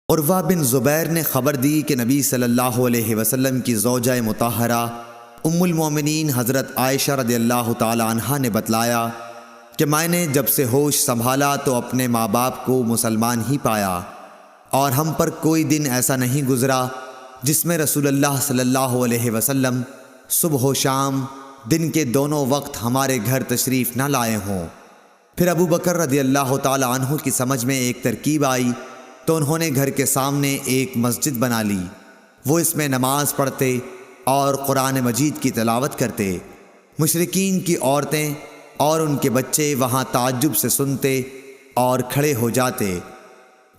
عروہ بن زبیر نے خبر دی کہ نبی صلی اللہ علیہ وسلم کی زوجہ مطہرہ ام المومنین حضرت عائشہ رضی اللہ تعالی عنہا نے بتلایا کہ میں نے جب سے ہوش سنبھالا تو اپنے ماں باپ کو مسلمان ہی پایا، اور ہم پر کوئی دن ایسا نہیں گزرا جس میں رسول اللہ صلی اللہ علیہ وسلم صبح و شام دن کے دونوں وقت ہمارے گھر تشریف نہ لائے ہوں۔ پھر ابو بکر رضی اللہ تعالی عنہ کی سمجھ میں ایک ترکیب آئی تو انہوں نے گھر کے سامنے ایک مسجد بنا لی، وہ اس میں نماز پڑھتے اور قرآن مجید کی تلاوت کرتے۔ مشرکین کی عورتیں اور ان کے بچے وہاں تعجب سے سنتے اور کھڑے ہو جاتے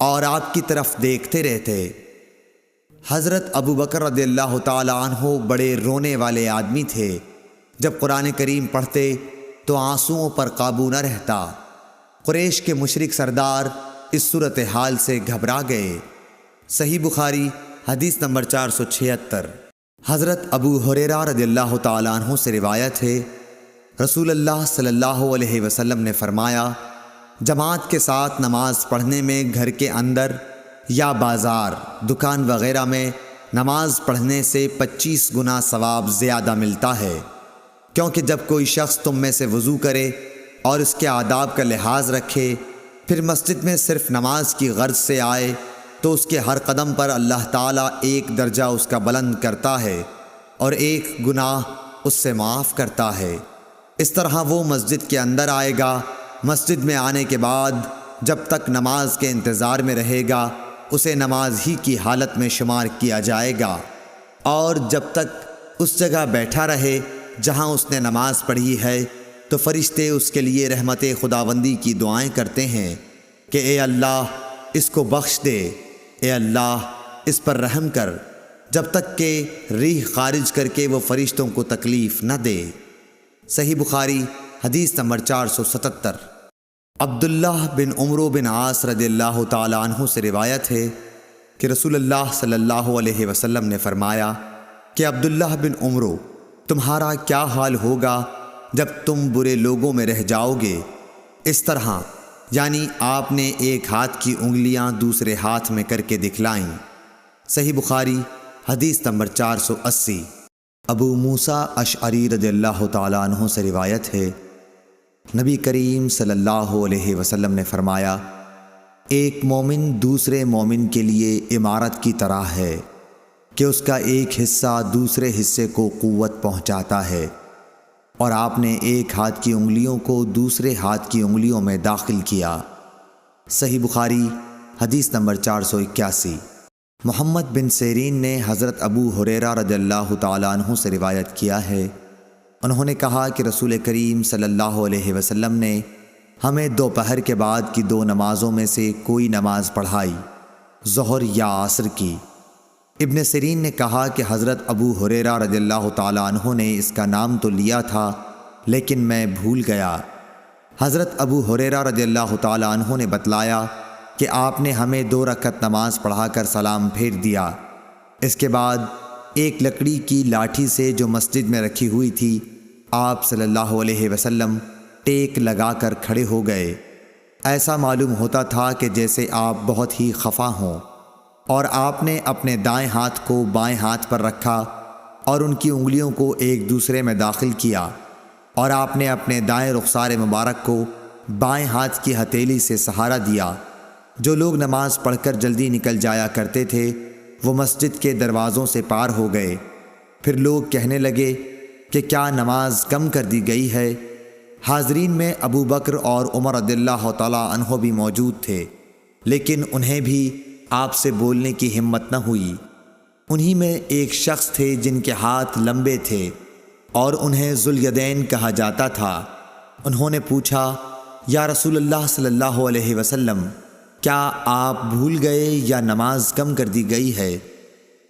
اور آپ کی طرف دیکھتے رہتے۔ حضرت ابو بکر رضی اللہ تعالی عنہ بڑے رونے والے آدمی تھے، جب قرآن کریم پڑھتے تو آنسوؤں پر قابو نہ رہتا۔ قریش کے مشرک سردار اس صورتحال سے گھبرا گئے۔ صحیح بخاری حدیث نمبر 476۔ حضرت ابو ہریرہ رضی اللہ تعالی عنہ سے روایت ہے، رسول اللہ صلی اللہ علیہ وسلم نے فرمایا، جماعت کے ساتھ نماز پڑھنے میں گھر کے اندر یا بازار، دکان وغیرہ میں نماز پڑھنے سے 25 گنا ثواب زیادہ ملتا ہے، کیونکہ جب کوئی شخص تم میں سے وضو کرے اور اس کے آداب کا لحاظ رکھے، پھر مسجد میں صرف نماز کی غرض سے آئے تو اس کے ہر قدم پر اللہ تعالیٰ ایک درجہ اس کا بلند کرتا ہے اور ایک گناہ اس سے معاف کرتا ہے۔ اس طرح وہ مسجد کے اندر آئے گا، مسجد میں آنے کے بعد جب تک نماز کے انتظار میں رہے گا اسے نماز ہی کی حالت میں شمار کیا جائے گا، اور جب تک اس جگہ بیٹھا رہے جہاں اس نے نماز پڑھی ہے تو فرشتے اس کے لیے رحمت خداوندی کی دعائیں کرتے ہیں کہ اے اللہ اس کو بخش دے، اے اللہ اس پر رحم کر، جب تک کہ ریح خارج کر کے وہ فرشتوں کو تکلیف نہ دے۔ صحیح بخاری حدیث نمبر 477۔ عبداللہ بن عمرو بن عاص رضی اللہ تعالی عنہ سے روایت ہے کہ رسول اللہ صلی اللہ علیہ وسلم نے فرمایا کہ عبداللہ بن عمرو، تمہارا کیا حال ہوگا جب تم برے لوگوں میں رہ جاؤ گے، اس طرح یعنی آپ نے ایک ہاتھ کی انگلیاں دوسرے ہاتھ میں کر کے دکھلائیں۔ صحیح بخاری حدیث نمبر 480۔ ابو موسیٰ اشعری رضی اللہ تعالی عنہ سے روایت ہے، نبی کریم صلی اللہ علیہ وسلم نے فرمایا، ایک مومن دوسرے مومن کے لیے عمارت کی طرح ہے کہ اس کا ایک حصہ دوسرے حصے کو قوت پہنچاتا ہے، اور آپ نے ایک ہاتھ کی انگلیوں کو دوسرے ہاتھ کی انگلیوں میں داخل کیا۔ صحیح بخاری حدیث نمبر 481۔ محمد بن سیرین نے حضرت ابو ہریرہ رضی اللہ تعالی عنہ سے روایت کیا ہے، انہوں نے کہا کہ رسول کریم صلی اللہ علیہ وسلم نے ہمیں دوپہر کے بعد کی 2 نمازوں میں سے کوئی نماز پڑھائی، ظہر یا عصر کی۔ ابن سیرین نے کہا کہ حضرت ابو ہریرہ رضی اللہ تعالی عنہ نے اس کا نام تو لیا تھا لیکن میں بھول گیا۔ حضرت ابو ہریرہ رضی اللہ تعالی عنہ نے بتلایا کہ آپ نے ہمیں 2 رکعت نماز پڑھا کر سلام پھیر دیا، اس کے بعد ایک لکڑی کی لاٹھی سے جو مسجد میں رکھی ہوئی تھی آپ صلی اللہ علیہ وسلم ٹیک لگا کر کھڑے ہو گئے۔ ایسا معلوم ہوتا تھا کہ جیسے آپ بہت ہی خفا ہوں، اور آپ نے اپنے دائیں ہاتھ کو بائیں ہاتھ پر رکھا اور ان کی انگلیوں کو ایک دوسرے میں داخل کیا، اور آپ نے اپنے دائیں رخسار مبارک کو بائیں ہاتھ کی ہتھیلی سے سہارا دیا۔ جو لوگ نماز پڑھ کر جلدی نکل جایا کرتے تھے وہ مسجد کے دروازوں سے پار ہو گئے۔ پھر لوگ کہنے لگے کہ کیا نماز کم کر دی گئی ہے؟ حاضرین میں ابو بکر اور عمر رضی اللہ تعالی عنہ بھی موجود تھے، لیکن انہیں بھی آپ سے بولنے کی ہمت نہ ہوئی۔ انہی میں ایک شخص تھے جن کے ہاتھ لمبے تھے اور انہیں ذوالیدین کہا جاتا تھا۔ انہوں نے پوچھا، یا رسول اللہ صلی اللہ علیہ وسلم، کیا آپ بھول گئے یا نماز کم کر دی گئی ہے؟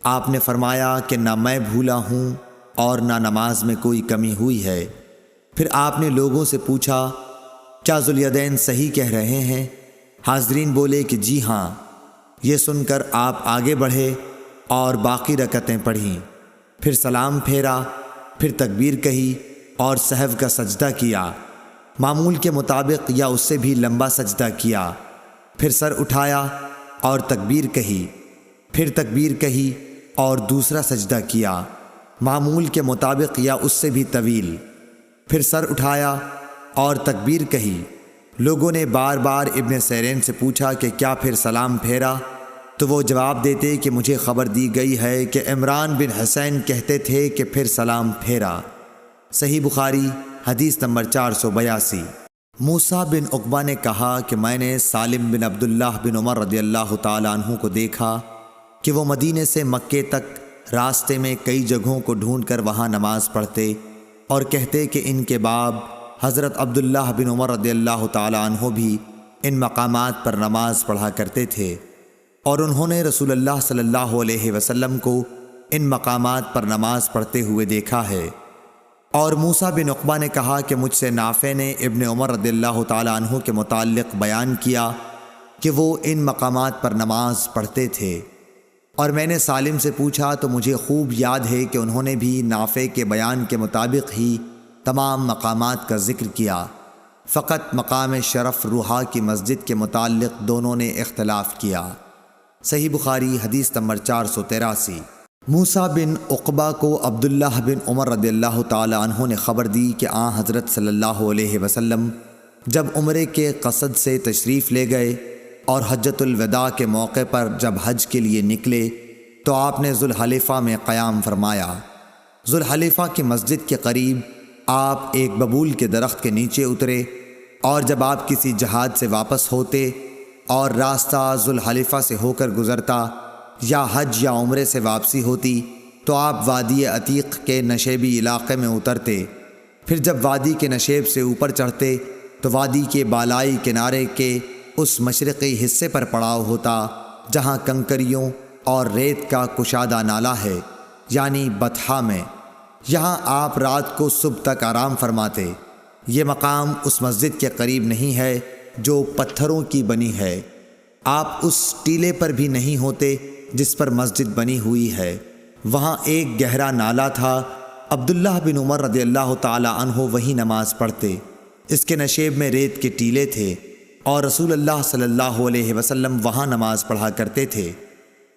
آپ نے فرمایا کہ نہ میں بھولا ہوں اور نہ نماز میں کوئی کمی ہوئی ہے۔ پھر آپ نے لوگوں سے پوچھا، کیا ذوالیدین صحیح کہہ رہے ہیں؟ حاضرین بولے کہ جی ہاں۔ یہ سن کر آپ آگے بڑھے اور باقی رکعتیں پڑھیں، پھر سلام پھیرا، پھر تکبیر کہی اور سہو کا سجدہ کیا، معمول کے مطابق یا اس سے بھی لمبا سجدہ کیا، پھر سر اٹھایا اور تکبیر کہی، پھر تکبیر کہی اور دوسرا سجدہ کیا معمول کے مطابق یا اس سے بھی طویل، پھر سر اٹھایا اور تکبیر کہی۔ لوگوں نے بار بار ابن سیرین سے پوچھا کہ کیا پھر سلام پھیرا؟ تو وہ جواب دیتے کہ مجھے خبر دی گئی ہے کہ عمران بن حسین کہتے تھے کہ پھر سلام پھیرا۔ صحیح بخاری حدیث نمبر 482۔ موسیٰ بن عقبہ نے کہا کہ میں نے سالم بن عبداللہ بن عمر رضی اللہ تعالیٰ عنہ کو دیکھا کہ وہ مدینے سے مکے تک راستے میں کئی جگہوں کو ڈھونڈ کر وہاں نماز پڑھتے اور کہتے کہ ان کے باب حضرت عبداللہ بن عمر رضی اللہ تعالیٰ عنہ بھی ان مقامات پر نماز پڑھا کرتے تھے، اور انہوں نے رسول اللہ صلی اللہ علیہ وسلم کو ان مقامات پر نماز پڑھتے ہوئے دیکھا ہے۔ اور موسیٰ بن عقبہ نے کہا کہ مجھ سے نافع نے ابن عمر رضی اللہ تعالیٰ عنہ کے متعلق بیان کیا کہ وہ ان مقامات پر نماز پڑھتے تھے، اور میں نے سالم سے پوچھا تو مجھے خوب یاد ہے کہ انہوں نے بھی نافع کے بیان کے مطابق ہی تمام مقامات کا ذکر کیا، فقط مقام شرف روحا کی مسجد کے متعلق دونوں نے اختلاف کیا۔ صحیح بخاری حدیث نمبر 483۔ موسیٰ بن عقبہ کو عبداللہ بن عمر رضی اللہ تعالی عنہ نے خبر دی کہ حضرت صلی اللہ علیہ وسلم جب عمرے کے قصد سے تشریف لے گئے اور حجۃ الوداع کے موقع پر جب حج کے لیے نکلے تو آپ نے ذوالحلیفہ میں قیام فرمایا۔ ذوالحلیفہ کی مسجد کے قریب آپ ایک ببول کے درخت کے نیچے اترے، اور جب آپ کسی جہاد سے واپس ہوتے اور راستہ ذوالحلیفہ سے ہو کر گزرتا یا حج یا عمرے سے واپسی ہوتی تو آپ وادی عتیق کے نشیبی علاقے میں اترتے، پھر جب وادی کے نشیب سے اوپر چڑھتے تو وادی کے بالائی کنارے کے اس مشرقی حصے پر پڑاؤ ہوتا جہاں کنکریوں اور ریت کا کشادہ نالہ ہے، یعنی بطحا میں۔ یہاں آپ رات کو صبح تک آرام فرماتے۔ یہ مقام اس مسجد کے قریب نہیں ہے جو پتھروں کی بنی ہے، آپ اس ٹیلے پر بھی نہیں ہوتے جس پر مسجد بنی ہوئی ہے۔ وہاں ایک گہرا نالہ تھا، عبداللہ بن عمر رضی اللہ تعالی عنہ وہی نماز پڑھتے۔ اس کے نشیب میں ریت کے ٹیلے تھے اور رسول اللہ صلی اللہ علیہ وسلم وہاں نماز پڑھا کرتے تھے۔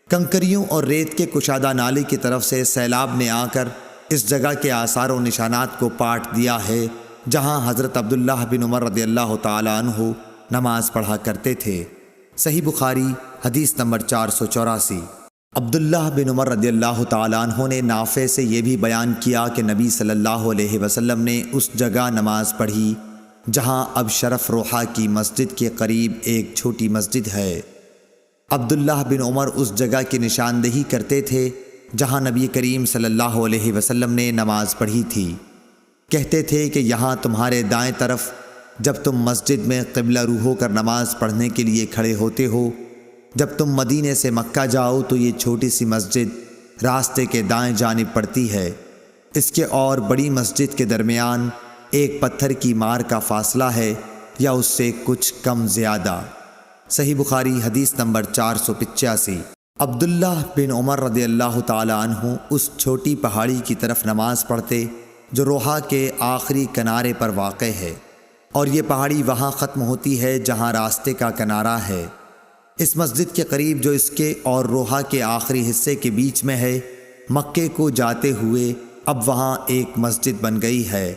کنکریوں اور ریت کے کشادہ نالے کی طرف سے سیلاب نے آ کر اس جگہ کے آثار و نشانات کو پاٹ دیا ہے جہاں حضرت عبداللہ بن عمر رضی اللہ تعالی عنہ نماز پڑھا کرتے تھے۔ صحیح بخاری حدیث نمبر 484۔ عبداللہ بن عمر رضی اللہ تعالی عنہ نے نافع سے یہ بھی بیان کیا کہ نبی صلی اللہ علیہ وسلم نے اس جگہ نماز پڑھی جہاں اب شرف روحا کی مسجد کے قریب ایک چھوٹی مسجد ہے۔ عبداللہ بن عمر اس جگہ کی نشاندہی کرتے تھے جہاں نبی کریم صلی اللہ علیہ وسلم نے نماز پڑھی تھی۔ کہتے تھے کہ یہاں تمہارے دائیں طرف جب تم مسجد میں قبلہ رو ہو کر نماز پڑھنے کے لیے کھڑے ہوتے ہو، جب تم مدینے سے مکہ جاؤ تو یہ چھوٹی سی مسجد راستے کے دائیں جانب پڑتی ہے، اس کے اور بڑی مسجد کے درمیان ایک پتھر کی مار کا فاصلہ ہے یا اس سے کچھ کم زیادہ۔ صحیح بخاری حدیث نمبر 485۔ عبداللہ بن عمر رضی اللہ تعالی عنہ اس چھوٹی پہاڑی کی طرف نماز پڑھتے جو روحا کے آخری کنارے پر واقع ہے، اور یہ پہاڑی وہاں ختم ہوتی ہے جہاں راستے کا کنارہ ہے۔ اس مسجد کے قریب جو اس کے اور روحا کے آخری حصے کے بیچ میں ہے، مکے کو جاتے ہوئے اب وہاں ایک مسجد بن گئی ہے۔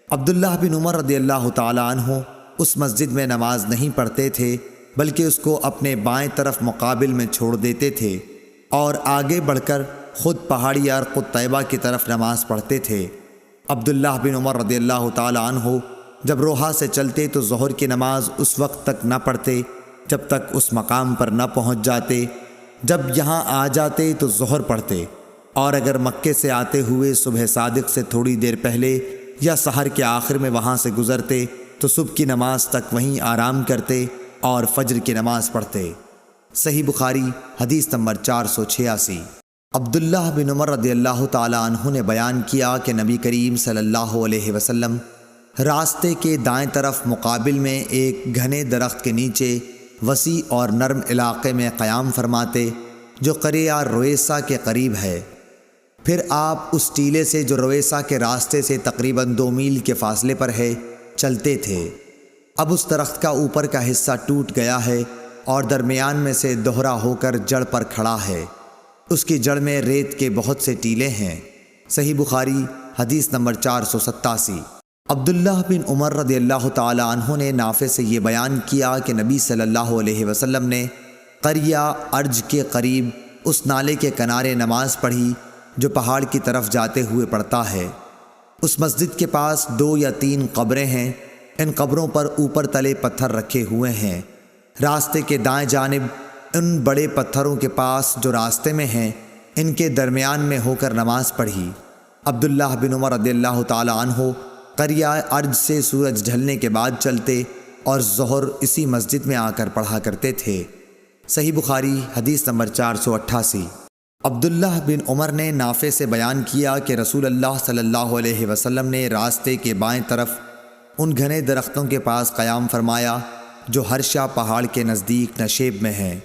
عبداللہ بن عمر رضی اللہ تعالی عنہ اس مسجد میں نماز نہیں پڑھتے تھے بلکہ اس کو اپنے بائیں طرف مقابل میں چھوڑ دیتے تھے اور آگے بڑھ کر خود پہاڑی ارقد طیبہ کی طرف نماز پڑھتے تھے۔ عبداللہ بن عمر رضی اللہ تعالی عنہ جب روحا سے چلتے تو ظہر کی نماز اس وقت تک نہ پڑھتے جب تک اس مقام پر نہ پہنچ جاتے، جب یہاں آ جاتے تو ظہر پڑھتے، اور اگر مکے سے آتے ہوئے صبح صادق سے تھوڑی دیر پہلے یا سحر کے آخر میں وہاں سے گزرتے تو صبح کی نماز تک وہیں آرام کرتے اور فجر کی نماز پڑھتے۔ صحیح بخاری حدیث نمبر 486۔ عبداللہ بن عمر رضی اللہ تعالی عنہ نے بیان کیا کہ نبی کریم صلی اللہ علیہ وسلم راستے کے دائیں طرف مقابل میں ایک گھنے درخت کے نیچے وسیع اور نرم علاقے میں قیام فرماتے جو قریہ رویسا کے قریب ہے۔ پھر آپ اس ٹیلے سے جو رویسا کے راستے سے تقریباً 2 میل کے فاصلے پر ہے چلتے تھے۔ اب اس درخت کا اوپر کا حصہ ٹوٹ گیا ہے اور درمیان میں سے دوہرا ہو کر جڑ پر کھڑا ہے، اس کی جڑ میں ریت کے بہت سے ٹیلے ہیں۔ صحیح بخاری حدیث نمبر 487۔ عبداللہ بن عمر رضی اللہ تعالی عنہ نے نافع سے یہ بیان کیا کہ نبی صلی اللہ علیہ وسلم نے قریہ ارج کے قریب اس نالے کے کنارے نماز پڑھی جو پہاڑ کی طرف جاتے ہوئے پڑتا ہے۔ اس مسجد کے پاس 2 یا 3 قبریں ہیں، ان قبروں پر اوپر تلے پتھر رکھے ہوئے ہیں۔ راستے کے دائیں جانب ان بڑے پتھروں کے پاس جو راستے میں ہیں، ان کے درمیان میں ہو کر نماز پڑھی۔ عبداللہ بن عمر رضی اللہ تعالی عنہ قریہ ارج سے سورج ڈھلنے کے بعد چلتے اور ظہر اسی مسجد میں آ کر پڑھا کرتے تھے۔ صحیح بخاری حدیث نمبر 488۔ عبداللہ بن عمر نے نافع سے بیان کیا کہ رسول اللہ صلی اللہ علیہ وسلم نے راستے کے بائیں طرف ان گھنے درختوں کے پاس قیام فرمایا جو ہرشا پہاڑ کے نزدیک نشیب میں ہیں۔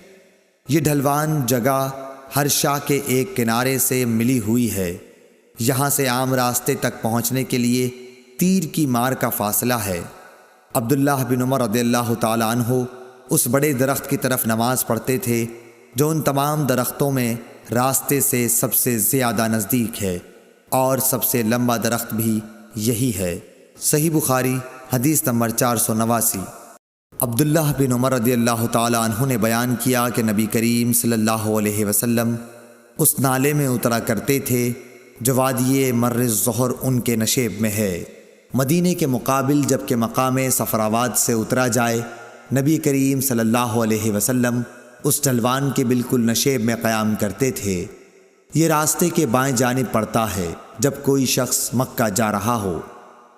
یہ ڈھلوان جگہ ہرشا کے ایک کنارے سے ملی ہوئی ہے۔ یہاں سے عام راستے تک پہنچنے کے لیے تیر کی مار کا فاصلہ ہے۔ عبداللہ بن عمر رضی اللہ تعالی عنہ اس بڑے درخت کی طرف نماز پڑھتے تھے جو ان تمام درختوں میں راستے سے سب سے زیادہ نزدیک ہے، اور سب سے لمبا درخت بھی یہی ہے۔ صحیح بخاری حدیث نمبر 489۔ عبداللہ بن عمر رضی اللہ تعالی عنہ نے بیان کیا کہ نبی کریم صلی اللہ علیہ وسلم اس نالے میں اترا کرتے تھے جو وادی مر الظہر ان کے نشیب میں ہے۔ مدینے کے مقابل جبکہ مقام صفراواد سے اترا جائے، نبی کریم صلی اللہ علیہ وسلم اس ڈھلوان کے بالکل نشیب میں قیام کرتے تھے۔ یہ راستے کے بائیں جانب پڑتا ہے جب کوئی شخص مکہ جا رہا ہو۔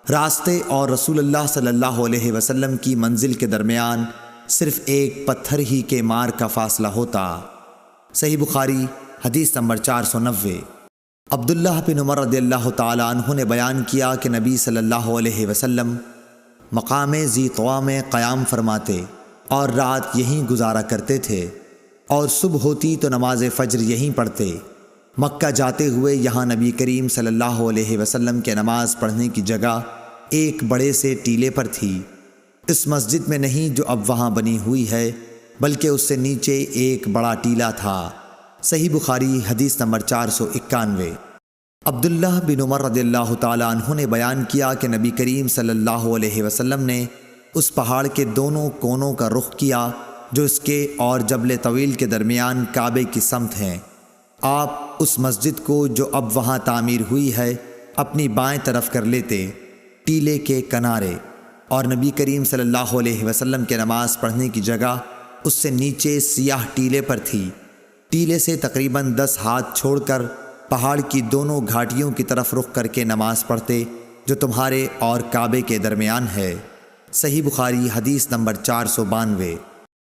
راستے اور رسول اللہ صلی اللہ علیہ وسلم کی منزل کے درمیان صرف ایک پتھر ہی کے مار کا فاصلہ ہوتا۔ صحیح بخاری حدیث نمبر 490۔ عبداللہ بن عمر رضی اللہ تعالی عنہ نے بیان کیا کہ نبی صلی اللہ علیہ وسلم مقام ذی طویٰ میں قیام فرماتے اور رات یہیں گزارا کرتے تھے، اور صبح ہوتی تو نماز فجر یہیں پڑھتے۔ مکہ جاتے ہوئے یہاں نبی کریم صلی اللہ علیہ وسلم کے نماز پڑھنے کی جگہ ایک بڑے سے ٹیلے پر تھی، اس مسجد میں نہیں جو اب وہاں بنی ہوئی ہے، بلکہ اس سے نیچے ایک بڑا ٹیلہ تھا۔ صحیح بخاری حدیث نمبر 491۔ عبداللہ بن عمر رضی اللہ تعالی عنہ نے بیان کیا کہ نبی کریم صلی اللہ علیہ وسلم نے اس پہاڑ کے دونوں کونوں کا رخ کیا جو اس کے اور جبل طویل کے درمیان کعبے کی سمت ہیں۔ آپ اس مسجد کو جو اب وہاں تعمیر ہوئی ہے اپنی بائیں طرف کر لیتے، ٹیلے کے کنارے، اور نبی کریم صلی اللہ علیہ وسلم کے نماز پڑھنے کی جگہ اس سے نیچے سیاہ ٹیلے پر تھی۔ ٹیلے سے تقریباً 10 ہاتھ چھوڑ کر پہاڑ کی دونوں گھاٹیوں کی طرف رخ کر کے نماز پڑھتے جو تمہارے اور کعبے کے درمیان ہے۔ صحیح بخاری حدیث نمبر 492۔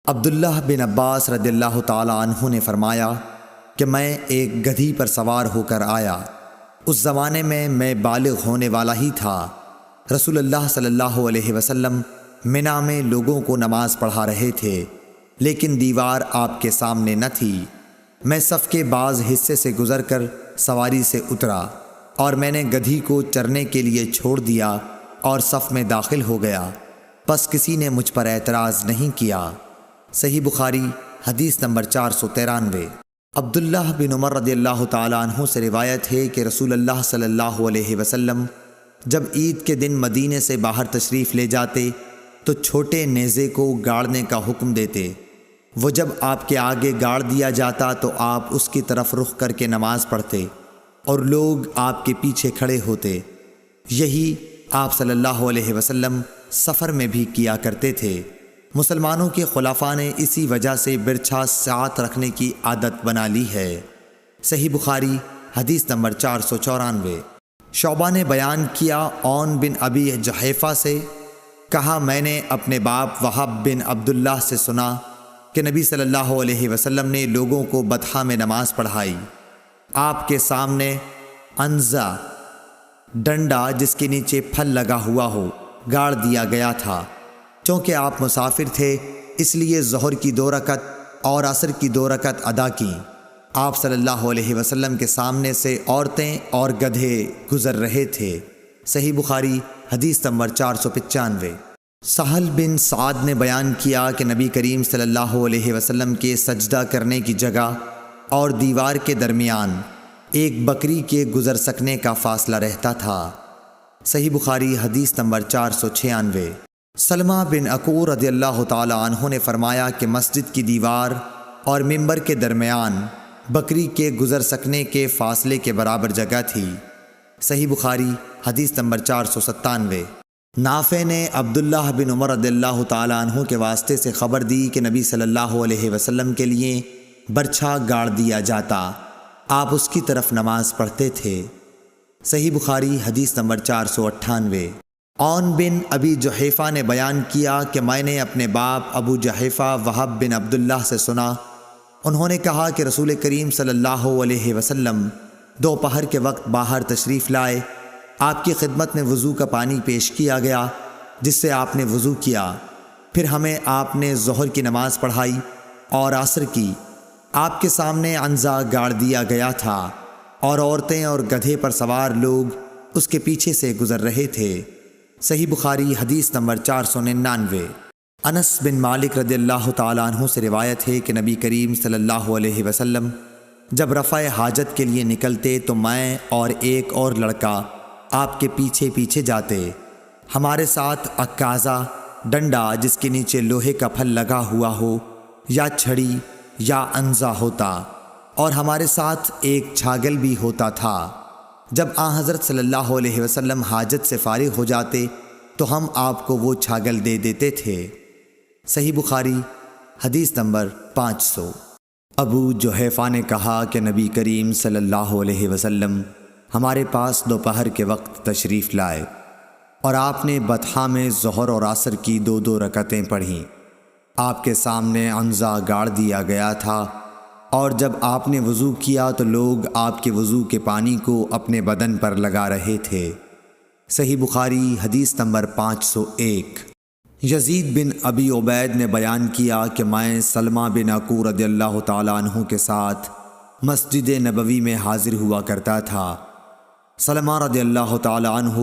عبداللہ بن عباس رضی اللہ تعالی عنہ نے فرمایا کہ میں ایک گدھی پر سوار ہو کر آیا۔ اس زمانے میں بالغ ہونے والا ہی تھا۔ رسول اللہ صلی اللہ علیہ وسلم منا میں لوگوں کو نماز پڑھا رہے تھے، لیکن دیوار آپ کے سامنے نہ تھی۔ میں صف کے بعض حصے سے گزر کر سواری سے اترا، اور میں نے گدھی کو چرنے کے لیے چھوڑ دیا اور صف میں داخل ہو گیا، پس کسی نے مجھ پر اعتراض نہیں کیا۔ صحیح بخاری حدیث نمبر 493۔ عبداللہ بن عمر رضی اللہ تعالی عنہ سے روایت ہے کہ رسول اللہ صلی اللہ علیہ وسلم جب عید کے دن مدینے سے باہر تشریف لے جاتے تو چھوٹے نیزے کو گاڑنے کا حکم دیتے۔ وہ جب آپ کے آگے گاڑ دیا جاتا تو آپ اس کی طرف رخ کر کے نماز پڑھتے اور لوگ آپ کے پیچھے کھڑے ہوتے۔ یہی آپ صلی اللہ علیہ وسلم سفر میں بھی کیا کرتے تھے۔ مسلمانوں کے خلفاء نے اسی وجہ سے برچھا ساتھ رکھنے کی عادت بنا لی ہے۔ صحیح بخاری حدیث نمبر 494۔ شعبہ نے بیان کیا عون بن ابی جحیفہ سے، کہا میں نے اپنے باپ وہب بن عبداللہ سے سنا کہ نبی صلی اللہ علیہ وسلم نے لوگوں کو بطحا میں نماز پڑھائی۔ آپ کے سامنے انزا ڈنڈا جس کے نیچے پھل لگا ہوا ہو گاڑ دیا گیا تھا۔ چونکہ آپ مسافر تھے اس لیے ظہر کی 2 رکعت اور عصر کی 2 رکعت ادا کیں۔ آپ صلی اللہ علیہ وسلم کے سامنے سے عورتیں اور گدھے گزر رہے تھے۔ صحیح بخاری حدیث نمبر 495۔ سہل بن سعد نے بیان کیا کہ نبی کریم صلی اللہ علیہ وسلم کے سجدہ کرنے کی جگہ اور دیوار کے درمیان ایک بکری کے گزر سکنے کا فاصلہ رہتا تھا۔ صحیح بخاری حدیث نمبر 496۔ سلمہ بن عقور رضی اللہ تعالی عنہ نے فرمایا کہ مسجد کی دیوار اور ممبر کے درمیان بکری کے گزر سکنے کے فاصلے کے برابر جگہ تھی۔ صحیح بخاری حدیث نمبر 497۔ نافع نے عبداللہ بن عمر رضی اللہ تعالی عنہ کے واسطے سے خبر دی کہ نبی صلی اللہ علیہ وسلم کے لیے برچھا گاڑ دیا جاتا، آپ اس کی طرف نماز پڑھتے تھے۔ صحیح بخاری حدیث نمبر 498۔ عون بن ابی جحیفہ نے بیان کیا کہ میں نے اپنے باپ ابو جحیفہ وہب بن عبداللہ سے سنا، انہوں نے کہا کہ رسول کریم صلی اللہ علیہ وسلم دوپہر کے وقت باہر تشریف لائے، آپ کی خدمت میں وضو کا پانی پیش کیا گیا جس سے آپ نے وضو کیا، پھر ہمیں آپ نے ظہر کی نماز پڑھائی اور عصر کی، آپ کے سامنے عنزہ گاڑ دیا گیا تھا اور عورتیں اور گدھے پر سوار لوگ اس کے پیچھے سے گزر رہے تھے۔ صحیح بخاری حدیث نمبر 499۔ انس بن مالک رضی اللہ تعالیٰ عنہ سے روایت ہے کہ نبی کریم صلی اللہ علیہ وسلم جب رفع حاجت کے لیے نکلتے تو میں اور ایک اور لڑکا آپ کے پیچھے پیچھے جاتے، ہمارے ساتھ عکازہ ڈنڈا جس کے نیچے لوہے کا پھل لگا ہوا ہو یا چھڑی یا عنزہ ہوتا، اور ہمارے ساتھ ایک چھاگل بھی ہوتا تھا۔ جب آن حضرت صلی اللہ علیہ وسلم حاجت سے فارغ ہو جاتے تو ہم آپ کو وہ چھاگل دے دیتے تھے۔ صحیح بخاری حدیث نمبر 500۔ ابو جحیفہ نے کہا کہ نبی کریم صلی اللہ علیہ وسلم ہمارے پاس دوپہر کے وقت تشریف لائے اور آپ نے بطحا میں ظہر اور عصر کی 2 رکعتیں پڑھیں۔ آپ کے سامنے عنزہ گاڑ دیا گیا تھا اور جب آپ نے وضو کیا تو لوگ آپ کے وضو کے پانی کو اپنے بدن پر لگا رہے تھے۔ صحیح بخاری حدیث نمبر 501۔ یزید بن ابی عبید نے بیان کیا کہ میں سلمہ بن عقور رضی اللہ تعالیٰ عنہ کے ساتھ مسجد نبوی میں حاضر ہوا کرتا تھا۔ سلمہ رضی اللہ تعالیٰ عنہ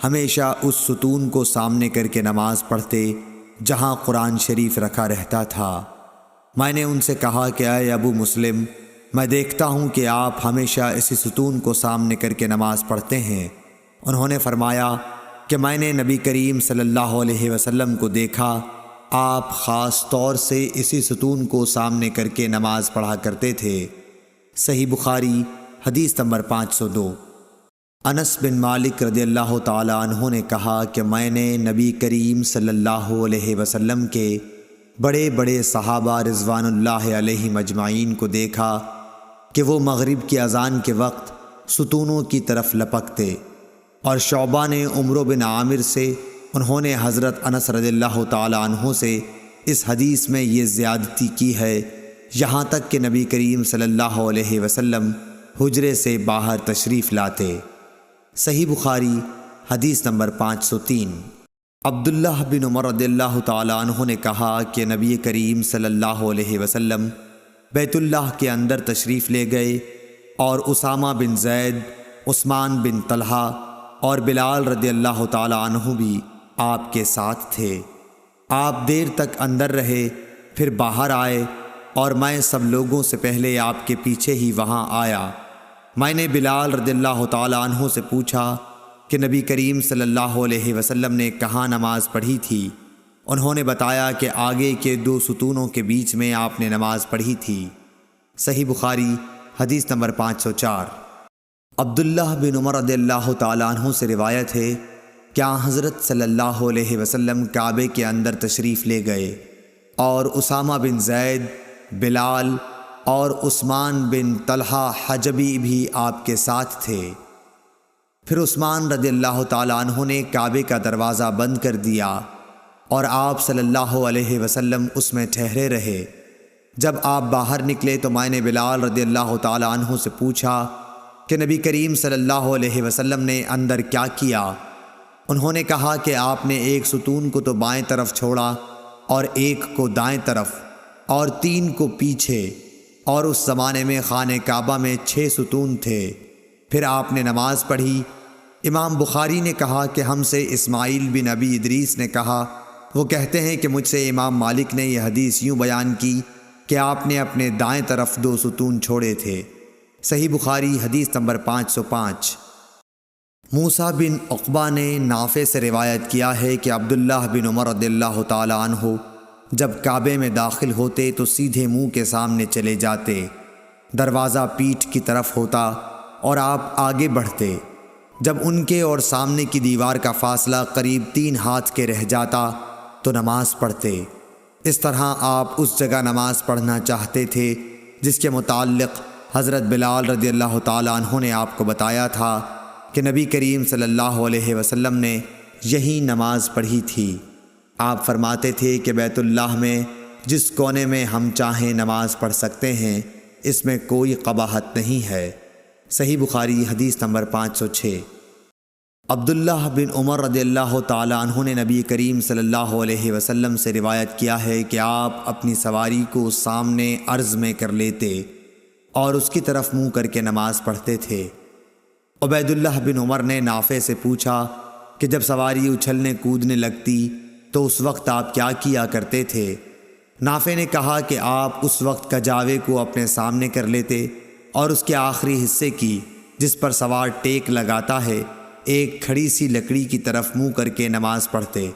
ہمیشہ اس ستون کو سامنے کر کے نماز پڑھتے جہاں قرآن شریف رکھا رہتا تھا۔ میں نے ان سے کہا کہ اے ابو مسلم، میں دیکھتا ہوں کہ آپ ہمیشہ اسی ستون کو سامنے کر کے نماز پڑھتے ہیں۔ انہوں نے فرمایا کہ میں نے نبی کریم صلی اللہ علیہ وسلم کو دیکھا، آپ خاص طور سے اسی ستون کو سامنے کر کے نماز پڑھا کرتے تھے۔ صحیح بخاری حدیث نمبر 502۔ انس بن مالک رضی اللہ تعالی عنہ نے کہا کہ میں نے نبی کریم صلی اللہ علیہ وسلم کے بڑے بڑے صحابہ رضوان اللہ علیہم اجمعین کو دیکھا کہ وہ مغرب کی اذان کے وقت ستونوں کی طرف لپکتے، اور شعبہ نے عمرو بن عامر سے، انہوں نے حضرت انس رضی اللہ تعالی عنہ سے اس حدیث میں یہ زیادتی کی ہے، یہاں تک کہ نبی کریم صلی اللہ علیہ وسلم حجرے سے باہر تشریف لاتے۔ صحیح بخاری حدیث نمبر 503۔ عبداللہ بن عمر رضی اللہ تعالی عنہ نے کہا کہ نبی کریم صلی اللہ علیہ وسلم بیت اللہ کے اندر تشریف لے گئے اور اسامہ بن زید، عثمان بن طلحہ اور بلال رضی اللہ تعالی عنہ بھی آپ کے ساتھ تھے۔ آپ دیر تک اندر رہے، پھر باہر آئے اور میں سب لوگوں سے پہلے آپ کے پیچھے ہی وہاں آیا۔ میں نے بلال رضی اللہ تعالی عنہ سے پوچھا کہ نبی کریم صلی اللہ علیہ وسلم نے کہاں نماز پڑھی تھی؟ انہوں نے بتایا کہ آگے کے 2 ستونوں کے بیچ میں آپ نے نماز پڑھی تھی۔ صحیح بخاری حدیث نمبر 504۔ عبداللہ بن عمر رضی اللہ تعالیٰ عنہ سے روایت ہے کہ حضرت صلی اللہ علیہ وسلم کعبے کے اندر تشریف لے گئے اور اسامہ بن زید، بلال اور عثمان بن طلحہ حجبی بھی آپ کے ساتھ تھے۔ پھر عثمان رضی اللہ تعالیٰ عنہ نے کعبے کا دروازہ بند کر دیا اور آپ صلی اللہ علیہ وسلم اس میں ٹھہرے رہے۔ جب آپ باہر نکلے تو میں نے بلال رضی اللہ تعالیٰ عنہ سے پوچھا کہ نبی کریم صلی اللہ علیہ وسلم نے اندر کیا کیا؟ انہوں نے کہا کہ آپ نے ایک ستون کو تو بائیں طرف چھوڑا اور ایک کو دائیں طرف اور 3 کو پیچھے، اور اس زمانے میں خانہ کعبہ میں 6 ستون تھے۔ پھر آپ نے نماز پڑھی۔ امام بخاری نے کہا کہ ہم سے اسماعیل بن ابی ادریس نے کہا وہ کہتے ہیں کہ مجھ سے امام مالک نے یہ حدیث یوں بیان کی کہ آپ نے اپنے دائیں طرف 2 ستون چھوڑے تھے۔ صحیح بخاری حدیث نمبر 505۔ موسیٰ بن عقبہ نے نافع سے روایت کیا ہے کہ عبداللہ بن عمر رضی اللہ تعالی عنہ جب کعبے میں داخل ہوتے تو سیدھے منہ کے سامنے چلے جاتے، دروازہ پیٹھ کی طرف ہوتا اور آپ آگے بڑھتے۔ جب ان کے اور سامنے کی دیوار کا فاصلہ قریب 3 ہاتھ کے رہ جاتا تو نماز پڑھتے۔ اس طرح آپ اس جگہ نماز پڑھنا چاہتے تھے جس کے متعلق حضرت بلال رضی اللہ تعالی عنہ نے آپ کو بتایا تھا کہ نبی کریم صلی اللہ علیہ وسلم نے یہی نماز پڑھی تھی۔ آپ فرماتے تھے کہ بیت اللہ میں جس کونے میں ہم چاہیں نماز پڑھ سکتے ہیں، اس میں کوئی قباحت نہیں ہے۔ صحیح بخاری حدیث نمبر 506۔ عبداللہ بن عمر رضی اللہ تعالی عنہ نے نبی کریم صلی اللہ علیہ وسلم سے روایت کیا ہے کہ آپ اپنی سواری کو سامنے عرض میں کر لیتے اور اس کی طرف منہ کر کے نماز پڑھتے تھے۔ عبید اللہ بن عمر نے نافع سے پوچھا کہ جب سواری اچھلنے کودنے لگتی تو اس وقت آپ کیا کیا کرتے تھے؟ نافع نے کہا کہ آپ اس وقت کجاوے کو اپنے سامنے کر لیتے اور اس کے آخری حصے کی جس پر سوار ٹیک لگاتا ہے ایک کھڑی سی لکڑی کی طرف منہ کر کے نماز پڑھتے،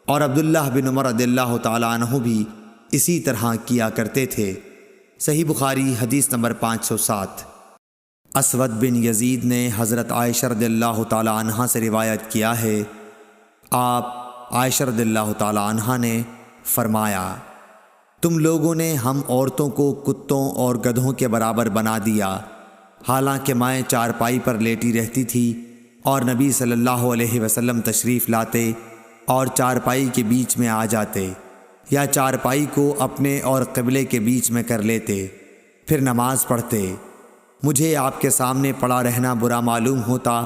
اور عبداللہ بن عمر رضی اللہ تعالی عنہ بھی اسی طرح کیا کرتے تھے۔ صحیح بخاری حدیث نمبر 507۔ اسود بن یزید نے حضرت عائشہ رضی اللہ تعالی عنہ سے روایت کیا ہے، آپ عائشہ رضی اللہ تعالی عنہ نے فرمایا، تم لوگوں نے ہم عورتوں کو کتوں اور گدھوں کے برابر بنا دیا، حالانکہ میں چارپائی پر لیٹی رہتی تھی اور نبی صلی اللہ علیہ وسلم تشریف لاتے اور چارپائی کے بیچ میں آ جاتے یا چارپائی کو اپنے اور قبلے کے بیچ میں کر لیتے، پھر نماز پڑھتے۔ مجھے آپ کے سامنے پڑا رہنا برا معلوم ہوتا،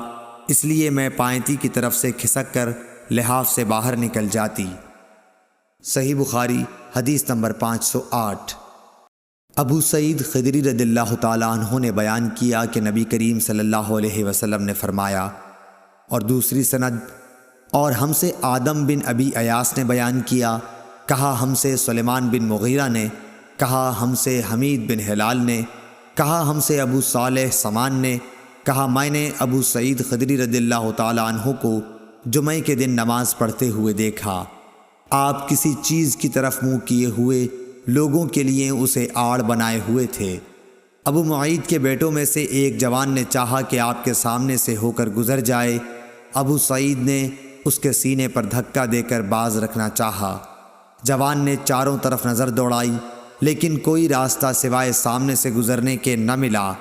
اس لیے میں پائنتی کی طرف سے کھسک کر لحاف سے باہر نکل جاتی۔ صحیح بخاری حدیث نمبر 508۔ ابو سعید خدری رضی اللہ تعالی عنہ نے بیان کیا کہ نبی کریم صلی اللہ علیہ وسلم نے فرمایا، اور دوسری سند، اور ہم سے آدم بن ابی ایاس نے بیان کیا، کہا ہم سے سلیمان بن مغیرہ نے، کہا ہم سے حمید بن ہلال نے، کہا ہم سے ابو صالح سمان نے، کہا میں نے ابو سعید خدری رضی اللہ تعالی عنہ کو جمعہ کے دن نماز پڑھتے ہوئے دیکھا۔ آپ کسی چیز کی طرف منہ کیے ہوئے لوگوں کے لیے اسے آڑ بنائے ہوئے تھے۔ ابو معید کے بیٹوں میں سے ایک جوان نے چاہا کہ آپ کے سامنے سے ہو کر گزر جائے، ابو سعید نے اس کے سینے پر دھکا دے کر باز رکھنا چاہا۔ جوان نے چاروں طرف نظر دوڑائی لیکن کوئی راستہ سوائے سامنے سے گزرنے کے نہ ملا،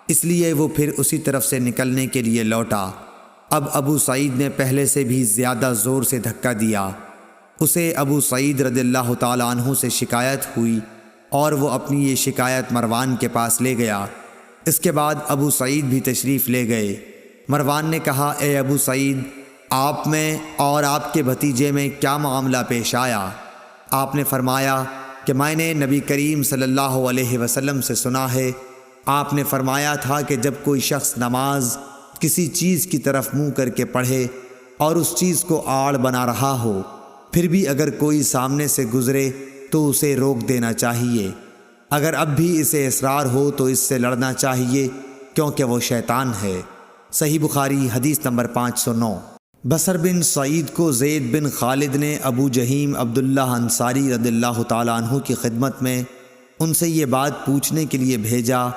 اس لیے وہ پھر اسی طرف سے نکلنے کے لیے لوٹا۔ اب ابو سعید نے پہلے سے بھی زیادہ زور سے دھکا دیا۔ اسے ابو سعید رضی اللہ تعالی عنہ سے شکایت ہوئی اور وہ اپنی یہ شکایت مروان کے پاس لے گیا۔ اس کے بعد ابو سعید بھی تشریف لے گئے۔ مروان نے کہا، اے ابو سعید، آپ میں اور آپ کے بھتیجے میں کیا معاملہ پیش آیا؟ آپ نے فرمایا کہ میں نے نبی کریم صلی اللہ علیہ وسلم سے سنا ہے، آپ نے فرمایا تھا کہ جب کوئی شخص نماز کسی چیز کی طرف منہ کر کے پڑھے اور اس چیز کو آڑ بنا رہا ہو، پھر بھی اگر کوئی سامنے سے گزرے تو اسے روک دینا چاہیے، اگر اب بھی اسے اصرار ہو تو اس سے لڑنا چاہیے کیونکہ وہ شیطان ہے۔ صحیح بخاری حدیث نمبر 509۔ بصر بن سعید کو زید بن خالد نے ابو جہیم عبداللہ انصاری رضی اللہ تعالی عنہ کی خدمت میں ان سے یہ بات پوچھنے کے لیے بھیجا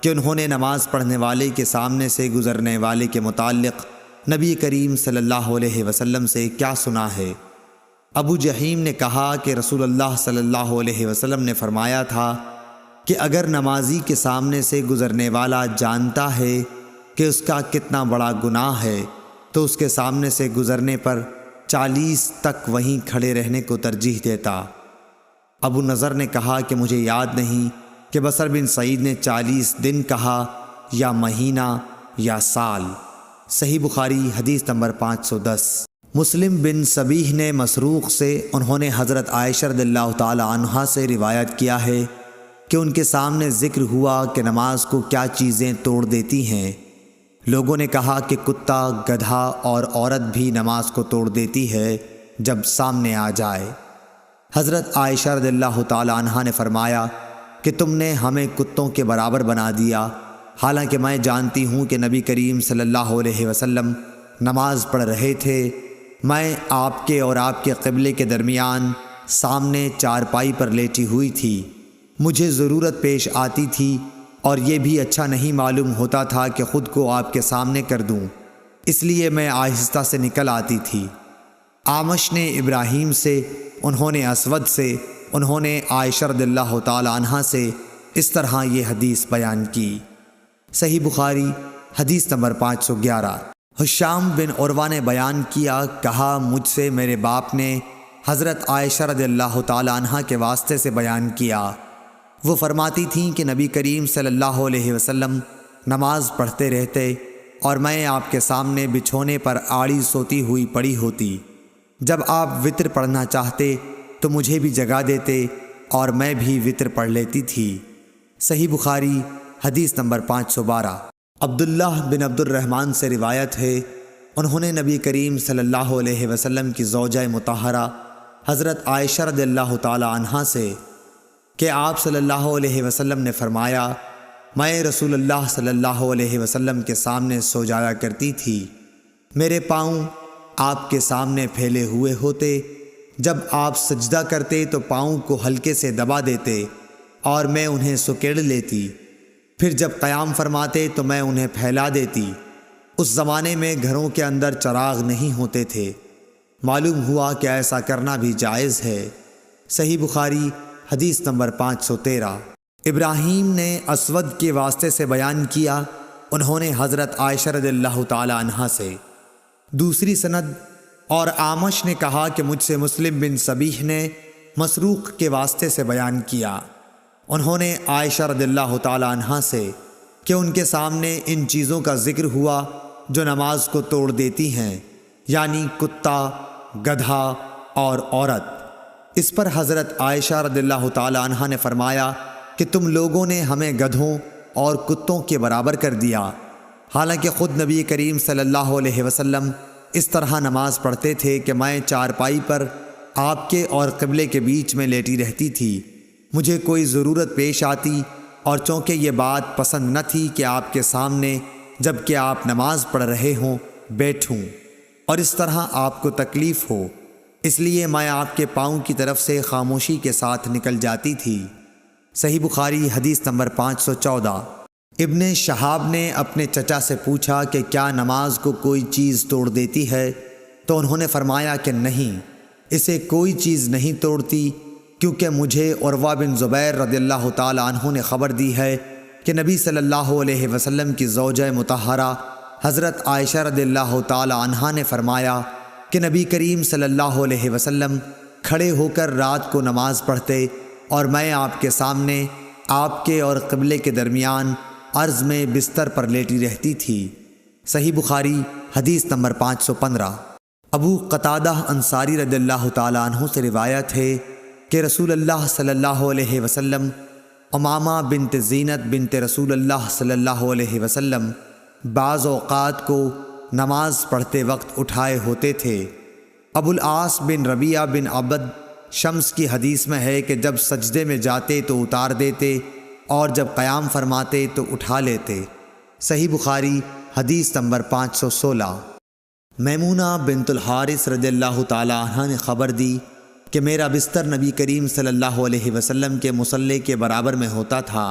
کہ انہوں نے نماز پڑھنے والے کے سامنے سے گزرنے والے کے متعلق نبی کریم صلی اللہ علیہ وسلم سے کیا سنا ہے۔ ابو جہیم نے کہا کہ رسول اللہ صلی اللہ علیہ وسلم نے فرمایا تھا کہ اگر نمازی کے سامنے سے گزرنے والا جانتا ہے کہ اس کا کتنا بڑا گناہ ہے تو اس کے سامنے سے گزرنے پر 40 تک وہیں کھڑے رہنے کو ترجیح دیتا۔ ابو نضر نے کہا کہ مجھے یاد نہیں کہ بصر بن سعید نے 40 دن کہا یا مہینہ یا سال۔ صحیح بخاری حدیث نمبر 510۔ مسلم بن صبیح نے مسروق سے انہوں نے حضرت عائشہ رضی اللہ تعالی عنہا سے روایت کیا ہے کہ ان کے سامنے ذکر ہوا کہ نماز کو کیا چیزیں توڑ دیتی ہیں۔ لوگوں نے کہا کہ کتا، گدھا اور عورت بھی نماز کو توڑ دیتی ہے۔ جب سامنے آ جائے۔ حضرت عائشہ رضی اللہ تعالی عنہا نے فرمایا کہ تم نے ہمیں کتوں کے برابر بنا دیا، حالانکہ میں جانتی ہوں کہ نبی کریم صلی اللہ علیہ وسلم نماز پڑھ رہے تھے۔ میں آپ کے اور آپ کے قبلے کے درمیان سامنے چارپائی پر لیٹی ہوئی تھی۔ مجھے ضرورت پیش آتی تھی اور یہ بھی اچھا نہیں معلوم ہوتا تھا کہ خود کو آپ کے سامنے کر دوں، اس لیے میں آہستہ سے نکل آتی تھی۔ اعمش نے ابراہیم سے، انہوں نے اسود سے، انہوں نے عائشہ رضی اللہ تعالی عنہا سے اس طرح یہ حدیث بیان کی۔ صحیح بخاری حدیث نمبر 511۔ ہشام بن عروہ نے بیان کیا، کہا مجھ سے میرے باپ نے حضرت عائشہ رضی اللہ تعالی عنہا کے واسطے سے بیان کیا۔ وہ فرماتی تھیں کہ نبی کریم صلی اللہ علیہ وسلم نماز پڑھتے رہتے اور میں آپ کے سامنے بچھونے پر آڑی سوتی ہوئی پڑی ہوتی۔ جب آپ وتر پڑھنا چاہتے تو مجھے بھی جگا دیتے اور میں بھی وتر پڑھ لیتی تھی۔ صحیح بخاری حدیث نمبر 512۔ عبداللہ بن عبد الرحمن سے روایت ہے، انہوں نے نبی کریم صلی اللہ علیہ وسلم کی زوجہ مطہرہ حضرت عائشہ رضی اللہ تعالی عنہا سے کہ آپ صلی اللہ علیہ وسلم نے فرمایا، میں رسول اللہ صلی اللہ علیہ وسلم کے سامنے سو جایا کرتی تھی، میرے پاؤں آپ کے سامنے پھیلے ہوئے ہوتے، جب آپ سجدہ کرتے تو پاؤں کو ہلکے سے دبا دیتے اور میں انہیں سکیڑ لیتی، پھر جب قیام فرماتے تو میں انہیں پھیلا دیتی۔ اس زمانے میں گھروں کے اندر چراغ نہیں ہوتے تھے، معلوم ہوا کہ ایسا کرنا بھی جائز ہے۔ صحیح بخاری حدیث نمبر 513۔ ابراہیم نے اسود کے واسطے سے بیان کیا، انہوں نے حضرت عائشہ رضی اللہ تعالی عنہا سے۔ دوسری سند اور اعمش نے کہا کہ مجھ سے مسلم بن صبیح نے مسروق کے واسطے سے بیان کیا، انہوں نے عائشہ رضی اللہ تعالی عنہا سے کہ ان کے سامنے ان چیزوں کا ذکر ہوا جو نماز کو توڑ دیتی ہیں، یعنی کتا، گدھا اور عورت۔ اس پر حضرت عائشہ رضی اللہ تعالی عنہا نے فرمایا کہ تم لوگوں نے ہمیں گدھوں اور کتوں کے برابر کر دیا، حالانکہ خود نبی کریم صلی اللہ علیہ وسلم اس طرح نماز پڑھتے تھے کہ میں چارپائی پر آپ کے اور قبلے کے بیچ میں لیٹی رہتی تھی۔ مجھے کوئی ضرورت پیش آتی اور چونکہ یہ بات پسند نہ تھی کہ آپ کے سامنے جب کہ آپ نماز پڑھ رہے ہوں بیٹھوں اور اس طرح آپ کو تکلیف ہو، اس لیے میں آپ کے پاؤں کی طرف سے خاموشی کے ساتھ نکل جاتی تھی۔ صحیح بخاری حدیث نمبر 514۔ ابن شہاب نے اپنے چچا سے پوچھا کہ کیا نماز کو کوئی چیز توڑ دیتی ہے؟ تو انہوں نے فرمایا کہ نہیں، اسے کوئی چیز نہیں توڑتی، کیونکہ مجھے عروہ بن زبیر رضی اللہ تعالی عنہ نے خبر دی ہے کہ نبی صلی اللہ علیہ وسلم کی زوجہ مطہرہ حضرت عائشہ رضی اللہ تعالی عنہا نے فرمایا کہ نبی کریم صلی اللہ علیہ وسلم کھڑے ہو کر رات کو نماز پڑھتے اور میں آپ کے سامنے آپ کے اور قبلے کے درمیان عرض میں بستر پر لیٹی رہتی تھی۔ صحیح بخاری حدیث نمبر 515۔ ابو قتادہ انصاری رضی اللہ تعالی عنہ سے روایت ہے کہ رسول اللہ صلی اللہ علیہ وسلم امامہ بنت زینت بنت رسول اللہ صلی اللہ علیہ وسلم بعض اوقات کو نماز پڑھتے وقت اٹھائے ہوتے تھے۔ ابو العاص بن ربیعہ بن عبد شمس کی حدیث میں ہے کہ جب سجدے میں جاتے تو اتار دیتے اور جب قیام فرماتے تو اٹھا لیتے۔ صحیح بخاری حدیث نمبر 516۔ میمونہ بنت الحارث رضی اللہ تعالی عنہ نے خبر دی کہ میرا بستر نبی کریم صلی اللہ علیہ وسلم کے مصلی کے برابر میں ہوتا تھا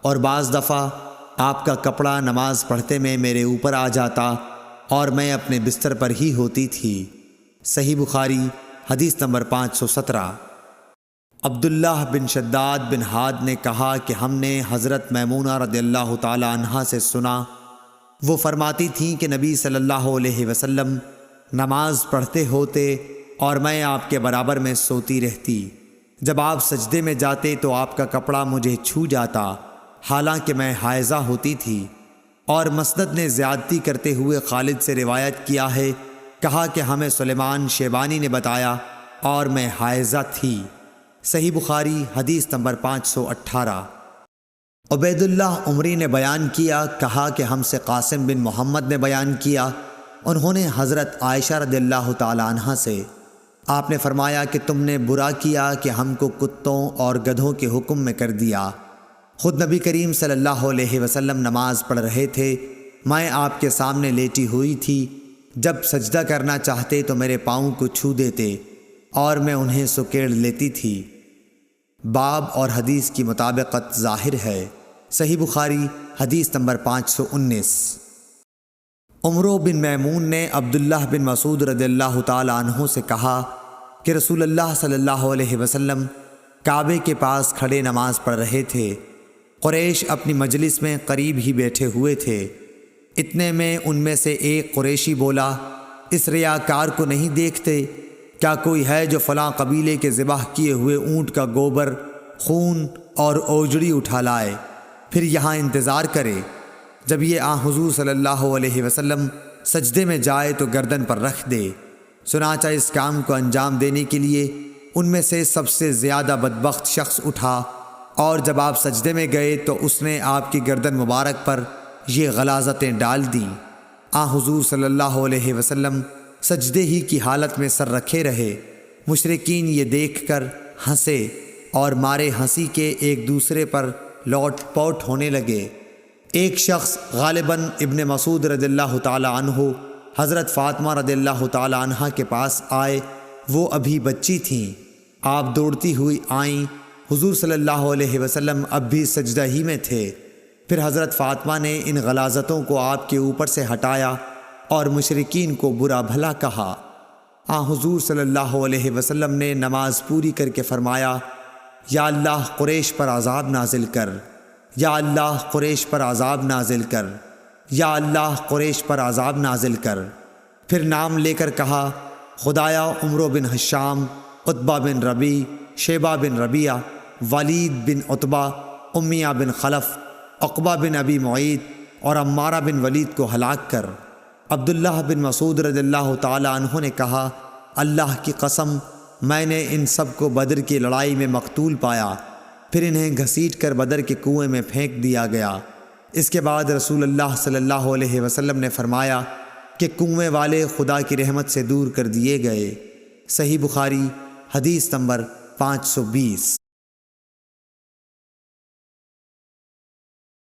اور بعض دفعہ آپ کا کپڑا نماز پڑھتے میں میرے اوپر آ جاتا اور میں اپنے بستر پر ہی ہوتی تھی۔ صحیح بخاری حدیث نمبر 517۔ عبداللہ بن شداد بن ہاد نے کہا کہ ہم نے حضرت میمونہ رضی اللہ تعالی عنہا سے سنا، وہ فرماتی تھیں کہ نبی صلی اللہ علیہ وسلم نماز پڑھتے ہوتے اور میں آپ کے برابر میں سوتی رہتی، جب آپ سجدے میں جاتے تو آپ کا کپڑا مجھے چھو جاتا حالانکہ میں حائضہ ہوتی تھی۔ اور مسند نے زیادتی کرتے ہوئے خالد سے روایت کیا ہے، کہا کہ ہمیں سلیمان شیبانی نے بتایا اور میں حائضہ تھی۔ صحیح بخاری حدیث نمبر 518۔ عبید اللہ عمری نے بیان کیا، کہا کہ ہم سے قاسم بن محمد نے بیان کیا، انہوں نے حضرت عائشہ رضی اللہ تعالی عنہا سے آپ نے فرمایا کہ تم نے برا کیا کہ ہم کو کتوں اور گدھوں کے حکم میں کر دیا۔ خود نبی کریم صلی اللہ علیہ وسلم نماز پڑھ رہے تھے، میں آپ کے سامنے لیٹی ہوئی تھی، جب سجدہ کرنا چاہتے تو میرے پاؤں کو چھو دیتے اور میں انہیں سکیڑ لیتی تھی۔ باب اور حدیث کی مطابقت ظاہر ہے۔ صحیح بخاری حدیث نمبر 519۔ عمرو بن میمون نے عبداللہ بن مسعود رضی اللہ تعالی عنہ سے کہا کہ رسول اللہ صلی اللہ علیہ وسلم کعبے کے پاس کھڑے نماز پڑھ رہے تھے۔ قریش اپنی مجلس میں قریب ہی بیٹھے ہوئے تھے۔ اتنے میں ان میں سے ایک قریشی بولا، اس ریاکار کو نہیں دیکھتے؟ کیا کوئی ہے جو فلاں قبیلے کے ذبح کیے ہوئے اونٹ کا گوبر، خون اور اوجڑی اٹھا لائے، پھر یہاں انتظار کرے؟ جب یہ حضور صلی اللہ علیہ وسلم سجدے میں جائے تو گردن پر رکھ دے۔ چنانچہ اس کام کو انجام دینے کے لیے ان میں سے سب سے زیادہ بدبخت شخص اٹھا، اور جب آپ سجدے میں گئے تو اس نے آپ کی گردن مبارک پر یہ غلاظتیں ڈال دیں۔ حضور صلی اللہ علیہ وسلم سجدے ہی کی حالت میں سر رکھے رہے۔ مشرکین یہ دیکھ کر ہنسے اور مارے ہنسی کے ایک دوسرے پر لوٹ پوٹ ہونے لگے۔ ایک شخص غالباً ابن مسعود رضی اللہ تعالی عنہ حضرت فاطمہ رضی اللہ تعالی عنہ کے پاس آئے۔ وہ ابھی بچی تھیں۔ آپ دوڑتی ہوئی آئیں۔ حضور صلی اللہ علیہ وسلم اب بھی سجدہ ہی میں تھے۔ پھر حضرت فاطمہ نے ان غلاظتوں کو آپ کے اوپر سے ہٹایا اور مشرکین کو برا بھلا کہا۔ حضور صلی اللہ علیہ وسلم نے نماز پوری کر کے فرمایا، یا اللہ قریش پر عذاب نازل کر، یا اللہ قریش پر عذاب نازل کر، یا اللہ قریش پر عذاب نازل کر۔ پھر نام لے کر کہا، خدایا عمرو بن حشام، عتبہ بن ربیع، شیبہ بن ربیعہ، ولید بن عتبہ، امیہ بن خلف، عقبہ بن ابی معیط اور عمارہ بن ولید کو ہلاک کر۔ عبداللہ بن مسعود رضی اللہ تعالی عنہ نے کہا، اللہ کی قسم میں نے ان سب کو بدر کی لڑائی میں مقتول پایا۔ پھر انہیں گھسیٹ کر بدر کے کنویں میں پھینک دیا گیا۔ اس کے بعد رسول اللہ صلی اللہ علیہ وسلم نے فرمایا کہ کنویں والے خدا کی رحمت سے دور کر دیے گئے۔ صحیح بخاری حدیث نمبر 520۔